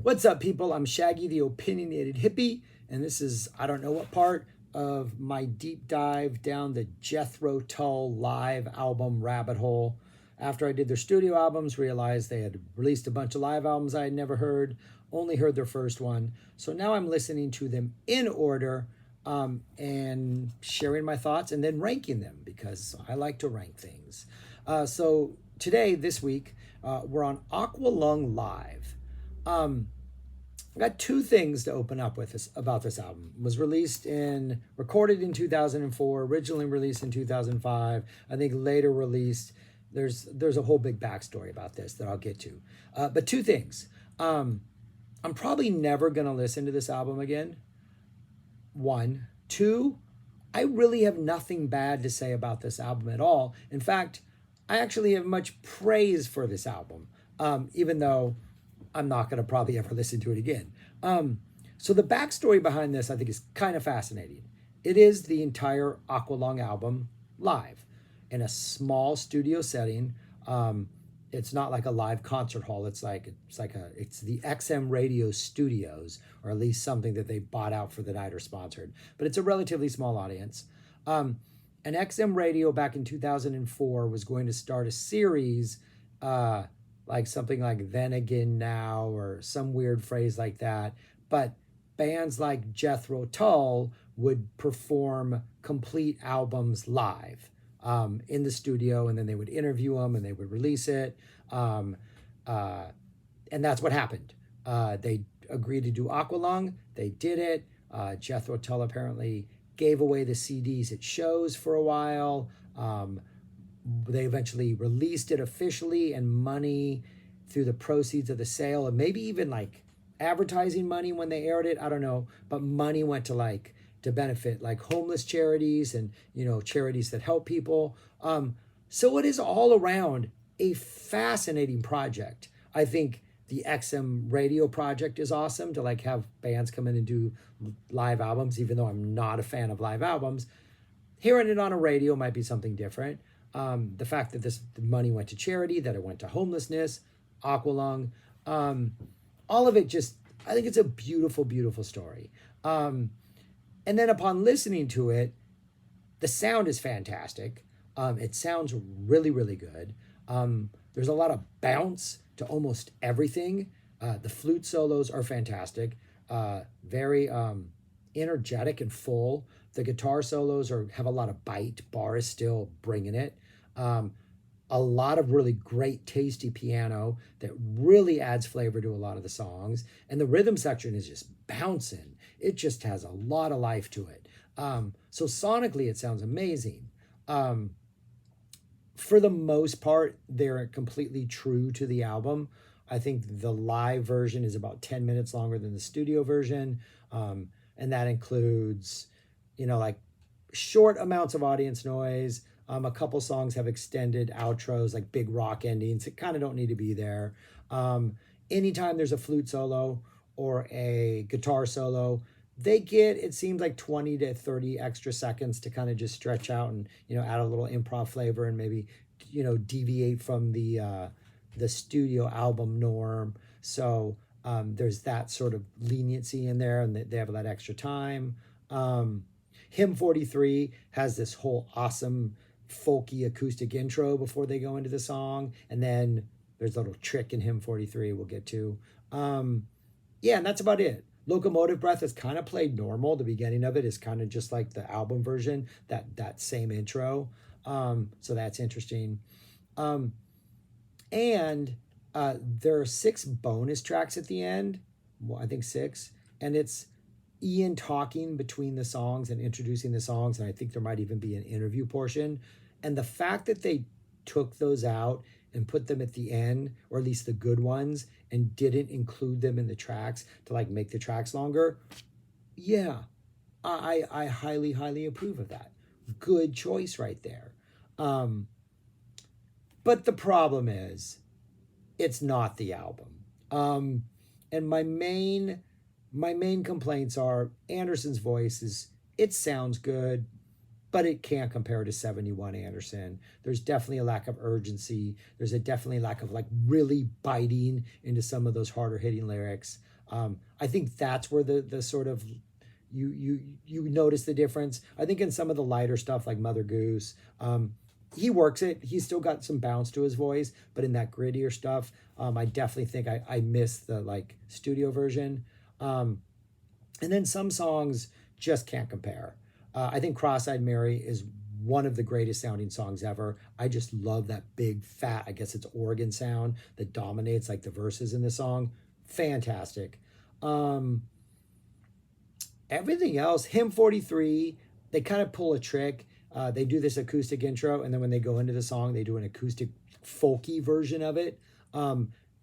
What's up, people? I'm Shaggy, the opinionated hippie, and this is, I don't know what part of my deep dive down the Jethro Tull live album rabbit hole. After I did their studio albums, realized they had released a bunch of live albums I had never heard, only heard their first one. So now I'm listening to them in order and sharing my thoughts and then ranking them because I like to rank things. So today, this week, we're on Aqualung Live. I got two things to open up with about this album. It was recorded in 2004, originally released in 2005. I think later released. There's a whole big backstory about this that I'll get to. But two things. I'm probably never going to listen to this album again. One. Two, I really have nothing bad to say about this album at all. In fact, I actually have much praise for this album, even though I'm not going to probably ever listen to it again. So the backstory behind this, I think, is kind of fascinating. It is the entire Aqualung album live in a small studio setting. It's not like a live concert hall. It's the XM Radio Studios, or at least something that they bought out for the night or sponsored. But it's a relatively small audience. And XM Radio back in 2004 was going to start a series, like something like Then Again Now or some weird phrase like that. But bands like Jethro Tull would perform complete albums live in the studio, and then they would interview them and they would release it. And that's what happened. They agreed to do Aqualung. They did it. Jethro Tull apparently gave away the CDs at shows for a while. They eventually released it officially, and money through the proceeds of the sale, and maybe even like advertising money when they aired it, I don't know, but money went to benefit like homeless charities and, charities that help people. So it is all around a fascinating project. I think the XM Radio project is awesome, to have bands come in and do live albums, even though I'm not a fan of live albums. Hearing it on a radio might be something different. The fact that the money went to charity, that it went to homelessness, Aqualung, all of it I think it's a beautiful, beautiful story. And then upon listening to it, the sound is fantastic. It sounds really, really good. There's a lot of bounce to almost everything. The flute solos are fantastic, very energetic and full. The guitar solos have a lot of bite. Barr is still bringing it. A lot of really great, tasty piano that really adds flavor to a lot of the songs. And the rhythm section is just bouncing. It just has a lot of life to it. So sonically, it sounds amazing. For the most part, they're completely true to the album. I think the live version is about 10 minutes longer than the studio version. And that includes, short amounts of audience noise. A couple songs have extended outros, like big rock endings that kind of don't need to be there. Anytime there's a flute solo or a guitar solo, they get, it seems like 20 to 30 extra seconds to kind of just stretch out and, add a little improv flavor and maybe, deviate from the studio album norm. So there's that sort of leniency in there, and they have that extra time. Hymn 43 has this whole awesome folky acoustic intro before they go into the song, and then there's a little trick in Hymn 43 we'll get to. And that's about it. Locomotive Breath is kind of played normal. The beginning of it is kind of just like the album version, that same intro. So that's interesting. And there are 6 bonus tracks at the end. Well, I think 6. And it's Ian talking between the songs and introducing the songs. And I think there might even be an interview portion. And the fact that they took those out and put them at the end, or at least the good ones, and didn't include them in the tracks to make the tracks longer. Yeah, I highly, highly approve of that. Good choice right there. But the problem is, it's not the album. And my main complaints are Anderson's voice it sounds good, but it can't compare to 71 Anderson. There's definitely a lack of urgency. There's definitely lack of really biting into some of those harder hitting lyrics. I think that's where the sort of you notice the difference. I think in some of the lighter stuff like Mother Goose, he works it. He's still got some bounce to his voice, but in that grittier stuff, I definitely think I miss the like studio version. And then some songs just can't compare. I think Cross-Eyed Mary is one of the greatest sounding songs ever. I just love that big fat, I guess it's organ sound that dominates like the verses in the song. Fantastic. Um, Everything else, Hymn 43, they kind of pull a trick. They do this acoustic intro, and then when they go into the song, they do an acoustic folky version of it,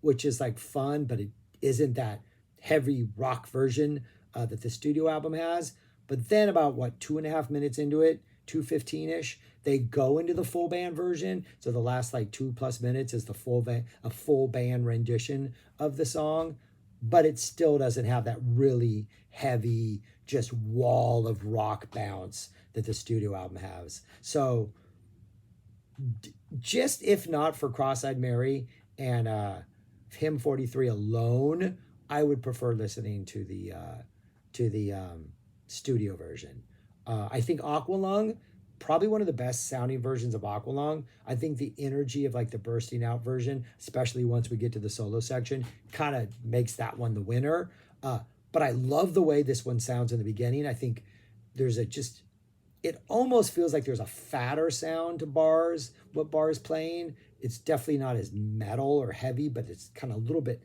which is like fun, but it isn't that heavy rock version that the studio album has. But then about what 2.5 minutes into it, 2:15 ish, they go into the full band version. So the last like 2+ minutes is the a full band rendition of the song, but it still doesn't have that really heavy just wall of rock bounce that the studio album has. So just if not for Cross-Eyed Mary and Hymn 43 alone, I would prefer listening to the studio version. I think Aqualung, probably one of the best sounding versions of Aqualung. I think the energy of like the bursting out version, especially once we get to the solo section, kind of makes that one the winner. But I love the way this one sounds in the beginning. I think there's it almost feels like there's a fatter sound to bars, what Barr is playing. It's definitely not as metal or heavy, but it's kind of a little bit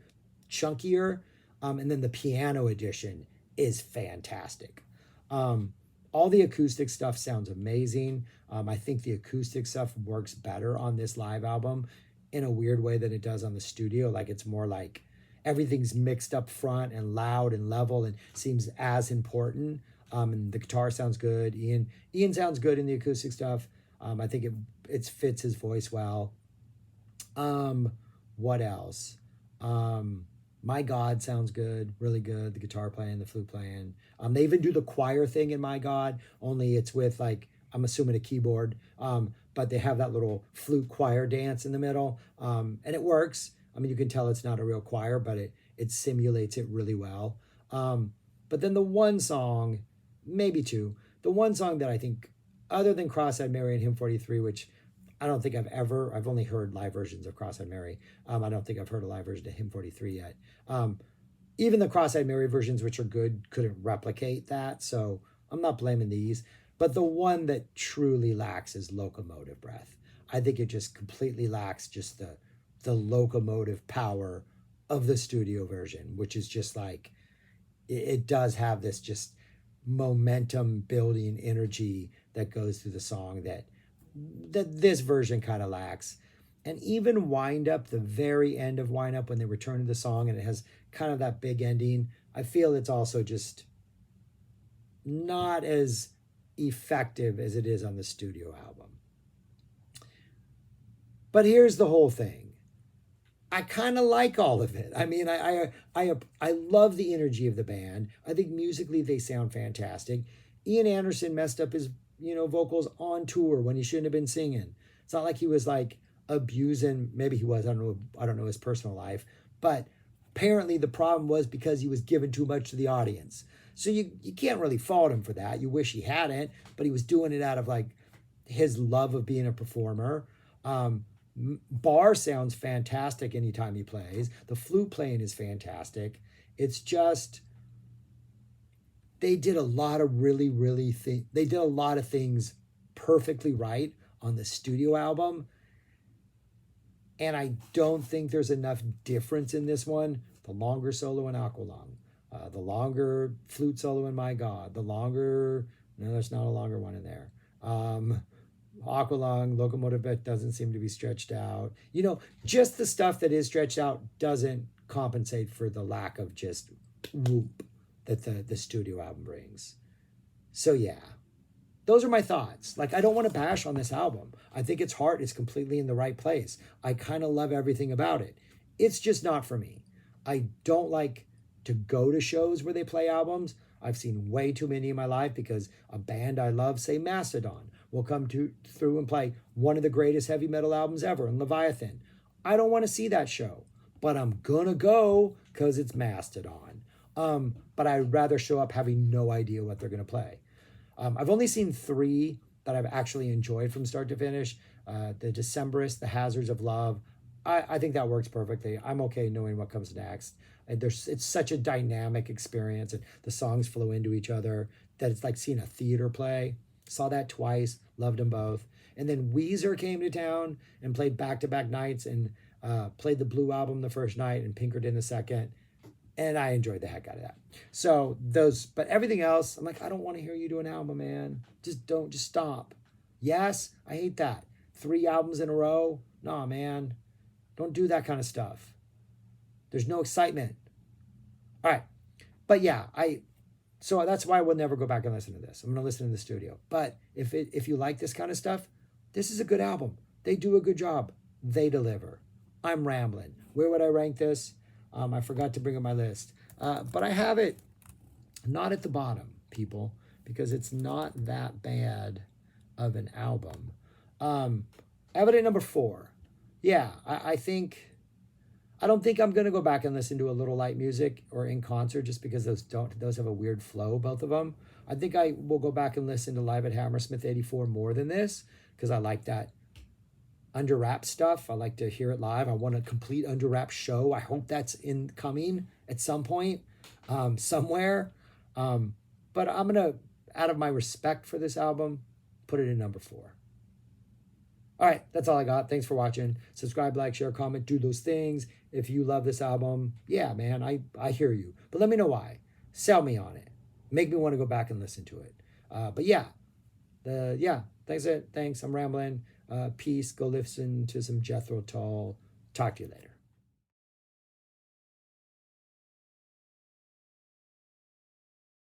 chunkier. And then the piano edition is fantastic. All the acoustic stuff sounds amazing. I think the acoustic stuff works better on this live album in a weird way than it does on the studio. Like it's more like everything's mixed up front and loud and level and seems as important. And the guitar sounds good. Ian sounds good in the acoustic stuff. I think it fits his voice well. What else? My God sounds good, really good. The guitar playing, the flute playing. They even do the choir thing in My God, only it's with like, I'm assuming a keyboard. But they have that little flute choir dance in the middle. And it works. I mean, you can tell it's not a real choir, but it simulates it really well. But then the one song, maybe two, the one song that I think, other than Cross-Eyed Mary and Hymn 43, which I don't think I've only heard live versions of Cross-Eyed Mary. I don't think I've heard a live version of Hymn 43 yet. Even the Cross-Eyed Mary versions, which are good, couldn't replicate that. So I'm not blaming these. But the one that truly lacks is Locomotive Breath. I think it just completely lacks just the locomotive power of the studio version, which is just like, it does have this just momentum building energy that goes through the song that this version kind of lacks. And even Wind Up, the very end of Wind Up when they return to the song and it has kind of that big ending, I feel it's also just not as effective as it is on the studio album. But here's the whole thing. I kind of like all of it. I mean, I love the energy of the band. I think musically they sound fantastic. Ian Anderson messed up his vocals on tour when he shouldn't have been singing. It's not like he was like abusing. Maybe he was. I don't know his personal life. But apparently the problem was because he was giving too much to the audience. So you can't really fault him for that. You wish he hadn't, but he was doing it out of like his love of being a performer. Barr sounds fantastic anytime he plays. The flute playing is fantastic. It's just they did a lot of they did a lot of things perfectly right on the studio album. And I don't think there's enough difference in this one. The longer solo in Aqualung, the longer flute solo in My God, no, there's not a longer one in there. Aqualung, Locomotive Breath doesn't seem to be stretched out. Just the stuff that is stretched out doesn't compensate for the lack of just whoop that the studio album brings. So yeah, those are my thoughts. Like, I don't want to bash on this album. I think its heart is completely in the right place. I kind of love everything about it. It's just not for me. I don't like to go to shows where they play albums. I've seen way too many in my life because a band I love, say Mastodon, will come through and play one of the greatest heavy metal albums ever in Leviathan. I don't want to see that show, but I'm gonna go because it's Mastodon. But I'd rather show up having no idea what they're gonna play. I've only seen 3 that I've actually enjoyed from start to finish. The Decemberist, The Hazards of Love. I think that works perfectly. I'm okay knowing what comes next. And it's such a dynamic experience, and the songs flow into each other that it's like seeing a theater play. Saw that twice, loved them both. And then Weezer came to town and played back-to-back nights, and played the Blue Album the first night and Pinkerton the second. And I enjoyed the heck out of that. So but everything else, I'm like, I don't want to hear you do an album, man. Just stop. Yes, I hate that. 3 albums in a row. Nah, man. Don't do that kind of stuff. There's no excitement. All right. But yeah, so that's why I will never go back and listen to this. I'm going to listen in the studio. But if you like this kind of stuff, this is a good album. They do a good job. They deliver. I'm rambling. Where would I rank this? I forgot to bring up my list. But I have it not at the bottom, people, because it's not that bad of an album. I have it at number 4. Yeah, I don't think I'm gonna go back and listen to A Little Light Music or In Concert, just because those have a weird flow, both of them. I think I will go back and listen to Live at Hammersmith '84 more than this, because I like that under wrap stuff. I like to hear it live. I want a complete under wrap show. I hope that's coming at some point, somewhere. But I'm gonna, out of my respect for this album, put it in number 4. All right, that's all I got. Thanks for watching. Subscribe, like, share, comment, do those things. If you love this album, yeah, man, I hear you. But let me know why. Sell me on it. Make me want to go back and listen to it. But yeah, thanks. I'm rambling. Peace. Go listen to some Jethro Tull. Talk to you later.